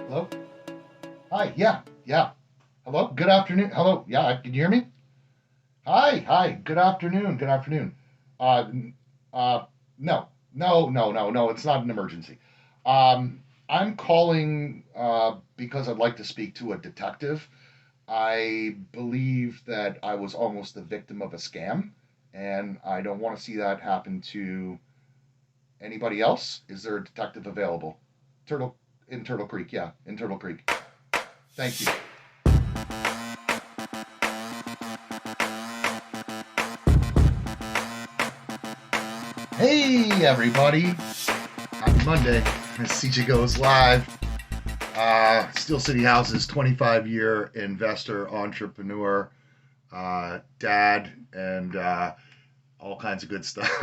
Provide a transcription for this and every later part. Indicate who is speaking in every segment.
Speaker 1: Hello? Hi. Yeah. Yeah. Hello? Good afternoon. Hello? Yeah. Can you hear me? Hi. Hi. Good afternoon. Good afternoon. Uh, n- uh, no. No, no, no, no. It's not an emergency. I'm calling because I'd like to speak to a detective. I believe that I was almost the victim of a scam, and I don't want to see that happen to anybody else. Is there a detective available? Turtle in Turtle Creek. Yeah, in Turtle Creek. Thank you. Hey, everybody. Happy Monday. CJ Goes Live. Steel City Houses, 25-year investor, entrepreneur, dad, and all kinds of good stuff.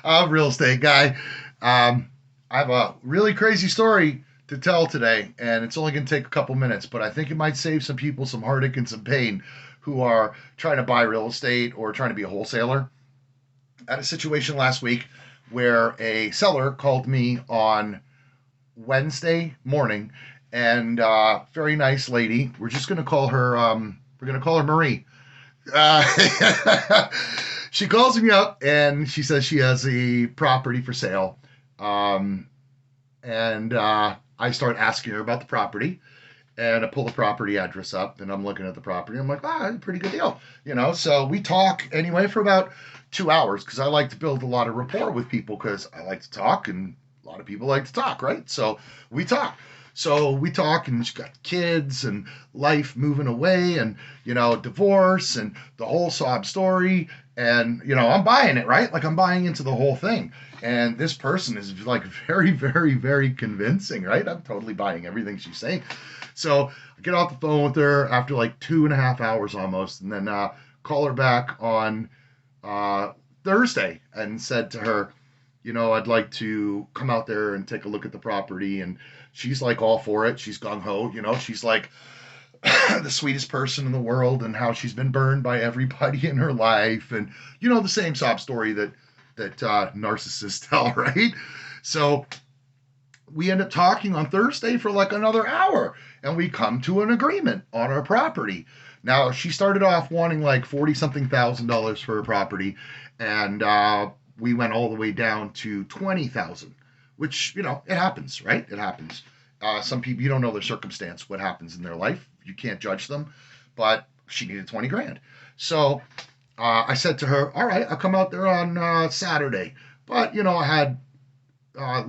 Speaker 1: I'm a real estate guy. Um, I have a really crazy story to tell today, and it's only going to take a couple minutes, but I think it might save some people some heartache and some pain who are trying to buy real estate or trying to be a wholesaler. I had a situation last week where a seller called me on Wednesday morning, and very nice lady. We're just gonna call her. We're gonna call her Marie. Uh, she calls me up and she says she has a property for sale. Um, and I start asking her about the property, and I pull the property address up, and I'm looking at the property. I'm like, pretty good deal, you know. So we talk anyway for about 2 hours because I like to build a lot of rapport with people because I like to talk, and a lot of people like to talk, right? So we talk. So we talk, and she's got kids and life moving away, and divorce, and the whole sob story. And I'm buying it, right? Like I'm buying into the whole thing. And this person is like very, very, very convincing, right? I'm totally buying everything she's saying. So I get off the phone with her after like 2.5 hours almost, and then call her back on uh, Thursday and said to her, I'd like to come out there and take a look at the property. And she's like all for it. She's gung ho. She's like the sweetest person in the world, and how she's been burned by everybody in her life, and the same sob story that narcissists tell, right? So we end up talking on Thursday for like another hour, and we come to an agreement on our property. Now, she started off wanting like 40 something $1,000 for her property, and we went all the way down to 20,000, which, it happens, right? It happens. Some people, you don't know their circumstance, what happens in their life. You can't judge them, but she needed 20 grand. So I said to her, all right, I'll come out there on Saturday. But, I had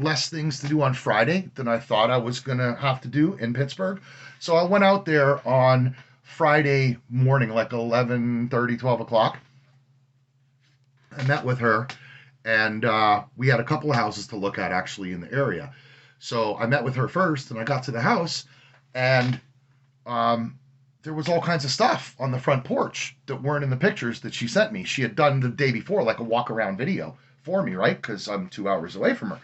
Speaker 1: less things to do on Friday than I thought I was going to have to do in Pittsburgh. So I went out there on Friday morning, like 11:30, 12 o'clock. I met with her, and we had a couple of houses to look at actually in the area. So I met with her first, and I got to the house, and um, there was all kinds of stuff on the front porch that weren't in the pictures that she sent me. She had done the day before, like a walk around video for me, right? Because I'm 2 hours away from her.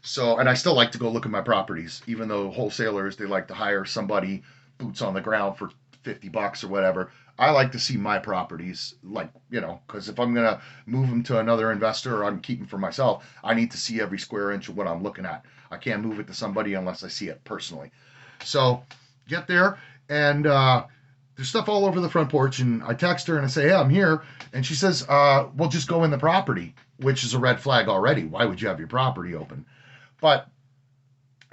Speaker 1: So, and I still like to go look at my properties, even though wholesalers, they like to hire somebody boots on the ground for $50 or whatever. I like to see my properties, like, because if I'm going to move them to another investor or I'm keeping for myself, I need to see every square inch of what I'm looking at. I can't move it to somebody unless I see it personally. So, get there, and there's stuff all over the front porch, and I text her and I say, hey, I'm here. And she says, well, just go in the property, which is a red flag already. Why would you have your property open? But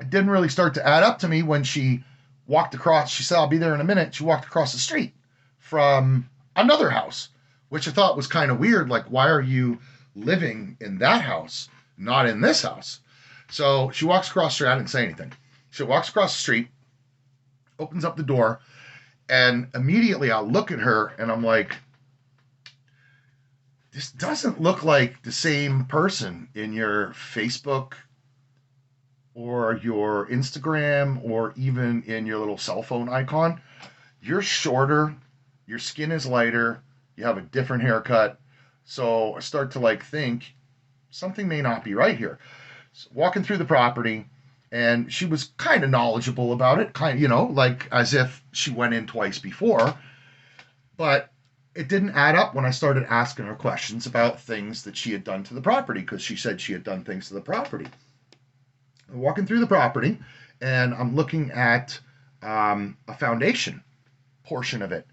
Speaker 1: it didn't really start to add up to me when she walked across. She said, I'll be there in a minute. She walked across the street from another house, which I thought was kind of weird. Like, why are you living in that house, not in this house? So she walks across the street. I didn't say anything. She walks across the street, opens up the door, and immediately I look at her and I'm like, this doesn't look like the same person in your Facebook or your Instagram or even in your little cell phone icon. You're shorter, your skin is lighter, you have a different haircut. So I start to like think something may not be right here. So walking through the property, and she was kind of knowledgeable about it, kind of, like as if she went in twice before, but it didn't add up when I started asking her questions about things that she had done to the property because she said she had done things to the property. walking through the property, and I'm looking at a foundation portion of it.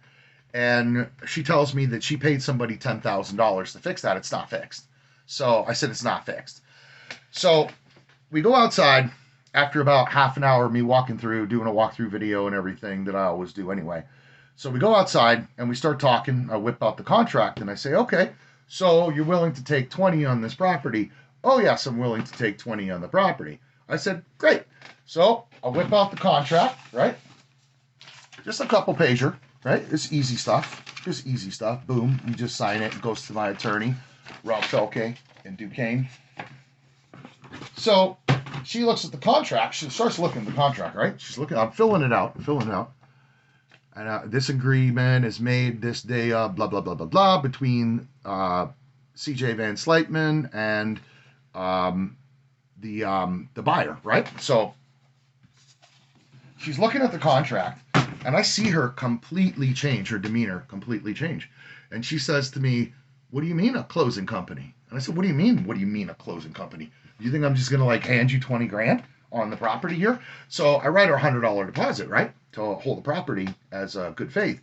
Speaker 1: And she tells me that she paid somebody $10,000 to fix that. It's not fixed. So I said, it's not fixed. So we go outside after about half an hour of me walking through, doing a walkthrough video and everything that I always do anyway. So we go outside and we start talking. I whip out the contract and I say, okay, so you're willing to take 20 on this property? Oh, yes, I'm willing to take 20 on the property. I said, great. So I whip out the contract, right? Just a couple pager, right? It's easy stuff. Just easy stuff. Boom. You just sign it. It goes to my attorney, Rob Felke in Duquesne. So she looks at the contract. She starts looking at the contract, right? She's looking. I'm filling it out. And this agreement is made this day, blah, blah, blah, blah, blah, between CJ Van Slytman and the buyer, right? So she's looking at the contract, and I see her completely change, her demeanor completely change. And she says to me, what do you mean a closing company? And I said, what do you mean a closing company? Do you think I'm just going to like hand you 20 grand on the property here? So I write her $100 deposit, right? To hold the property as good faith.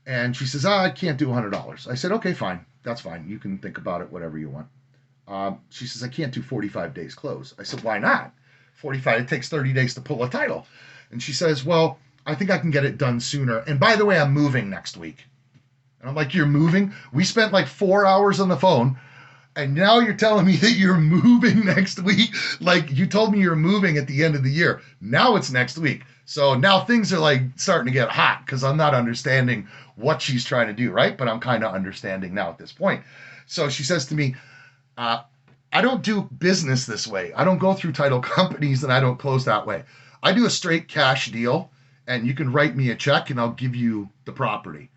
Speaker 1: And she says, I can't do $100. I said, okay, fine. That's fine. You can think about it, whatever you want. She says, I can't do 45 days close. I said, why not? 45, it takes 30 days to pull a title. And she says, well, I think I can get it done sooner. And by the way, I'm moving next week. And I'm like, you're moving? We spent like 4 hours on the phone, and now you're telling me that you're moving next week? Like, you told me you're moving at the end of the year. Now it's next week. So now things are like starting to get hot because I'm not understanding what she's trying to do, right? But I'm kind of understanding now at this point. So she says to me, I don't do business this way. I don't go through title companies, and I don't close that way. I do a straight cash deal, and you can write me a check and I'll give you the property.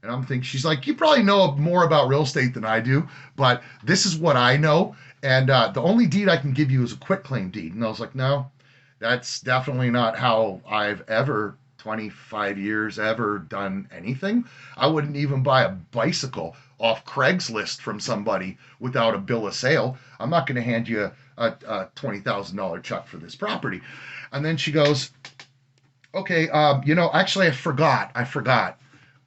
Speaker 1: And I'm thinking, she's like, you probably know more about real estate than I do, but this is what I know. And the only deed I can give you is a quitclaim deed. And I was like, no, that's definitely not how I've ever, 25 years, ever done anything. I wouldn't even buy a bicycle off Craigslist from somebody without a bill of sale. I'm not going to hand you a $20,000 check for this property. And then she goes, okay, actually, I forgot.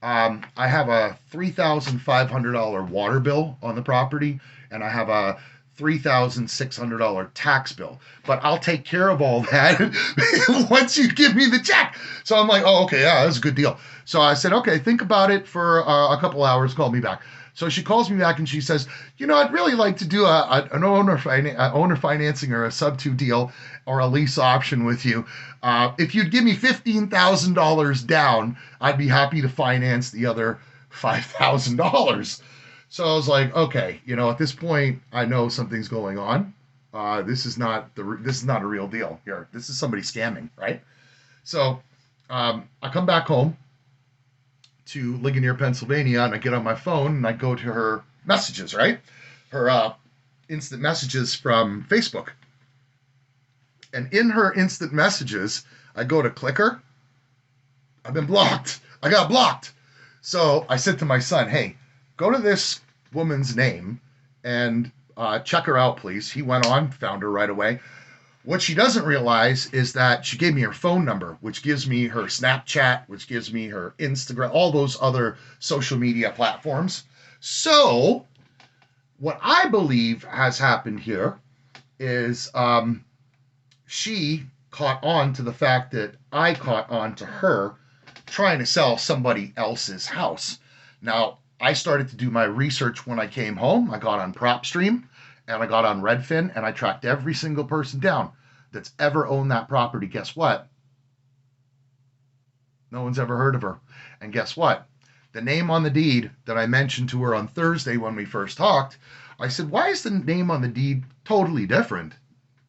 Speaker 1: I have a $3,500 water bill on the property, and I have a $3,600 tax bill. But I'll take care of all that once you give me the check. So I'm like, oh, okay, yeah, that's a good deal. So I said, okay, think about it for a couple hours, call me back. So she calls me back and she says, I'd really like to do an owner financing or a sub-2 deal or a lease option with you. If you'd give me $15,000 down, I'd be happy to finance the other $5,000. So I was like, okay, at this point, I know something's going on. This is not a real deal here. This is somebody scamming, right? So I come back home to Ligonier, Pennsylvania, and I get on my phone and I go to her messages, right? Her instant messages from Facebook. And in her instant messages, I go to click her. I've been blocked. I got blocked. So I said to my son, hey, go to this woman's name and check her out, please. He went on, found her right away. What she doesn't realize is that she gave me her phone number, which gives me her Snapchat, which gives me her Instagram, all those other social media platforms. So what I believe has happened here is she caught on to the fact that I caught on to her trying to sell somebody else's house. Now, I started to do my research when I came home. I got on PropStream. And I got on Redfin and I tracked every single person down that's ever owned that property. Guess what? No one's ever heard of her. And guess what? The name on the deed that I mentioned to her on Thursday when we first talked, I said, why is the name on the deed totally different?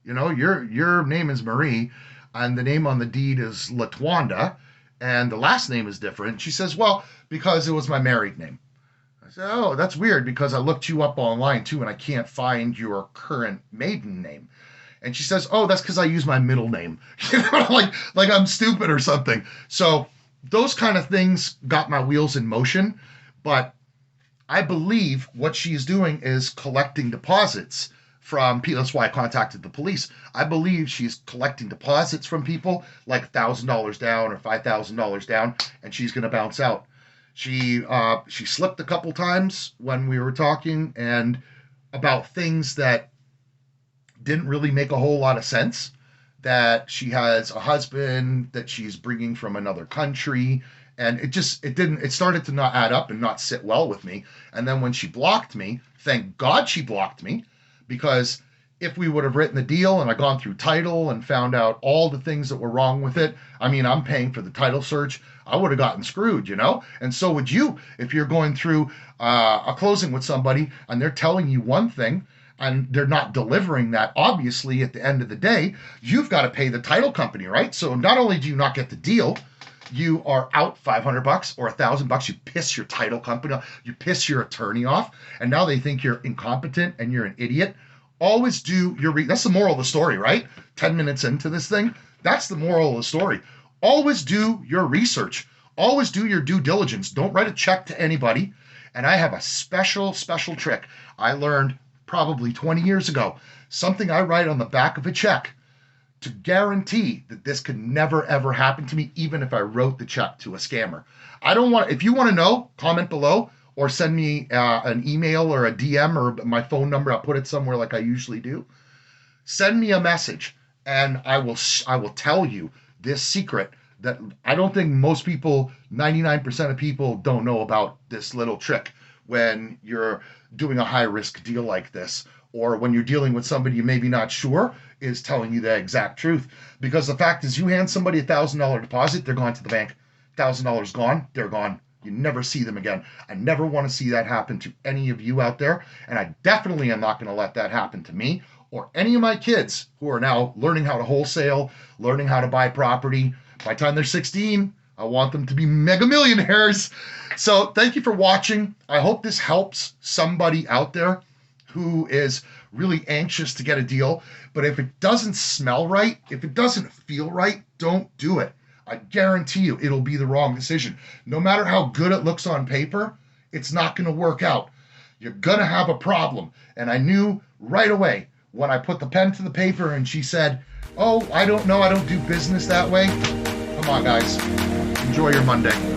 Speaker 1: Your name is Marie and the name on the deed is Latwanda and the last name is different. She says, well, because it was my married name. I said, oh, that's weird because I looked you up online too and I can't find your current maiden name. And she says, oh, that's because I use my middle name. like I'm stupid or something. So those kind of things got my wheels in motion. But I believe what she's doing is collecting deposits from people. That's why I contacted the police. I believe she's collecting deposits from people, like $1,000 down or $5,000 down, and she's going to bounce out. She slipped a couple times when we were talking and about things that didn't really make a whole lot of sense. That she has a husband that she's bringing from another country, and it started to not add up and not sit well with me. And then when she blocked me, thank God she blocked me, because if we would have written the deal and I gone through title and found out all the things that were wrong with it, I mean, I'm paying for the title search, I would have gotten screwed, and so would you if you're going through a closing with somebody and they're telling you one thing and they're not delivering that. Obviously, at the end of the day, you've got to pay the title company, right? So not only do you not get the deal, you are out $500 or $1,000. You piss your title company off, you piss your attorney off, and now they think you're incompetent and you're an idiot. Always do your that's the moral of the story, right? 10 minutes into this thing, that's the moral of the story. Always do your research. Always do your due diligence. Don't write a check to anybody. And I have a special trick I learned probably 20 years ago. Something I write on the back of a check to guarantee that this could never ever happen to me, even if I wrote the check to a scammer. If you want to know, comment below or send me an email or a DM or my phone number. I'll put it somewhere like I usually do. Send me a message and I will tell you this secret that I don't think most people, 99% of people, don't know about. This little trick when you're doing a high risk deal like this, or when you're dealing with somebody you maybe not sure is telling you the exact truth. Because the fact is, you hand somebody $1,000 deposit, they're gone to the bank. $1,000 gone, they're gone. You never see them again. I never want to see that happen to any of you out there, and I definitely am not going to let that happen to me or any of my kids who are now learning how to wholesale, learning how to buy property. By the time they're 16, I want them to be mega millionaires. So thank you for watching. I hope this helps somebody out there who is really anxious to get a deal. But if it doesn't smell right, if it doesn't feel right, don't do it. I guarantee you it'll be the wrong decision. No matter how good it looks on paper, it's not going to work out. You're going to have a problem. And I knew right away when I put the pen to the paper and she said, "Oh, I don't know. I don't do business that way." Come on, guys. Enjoy your Monday.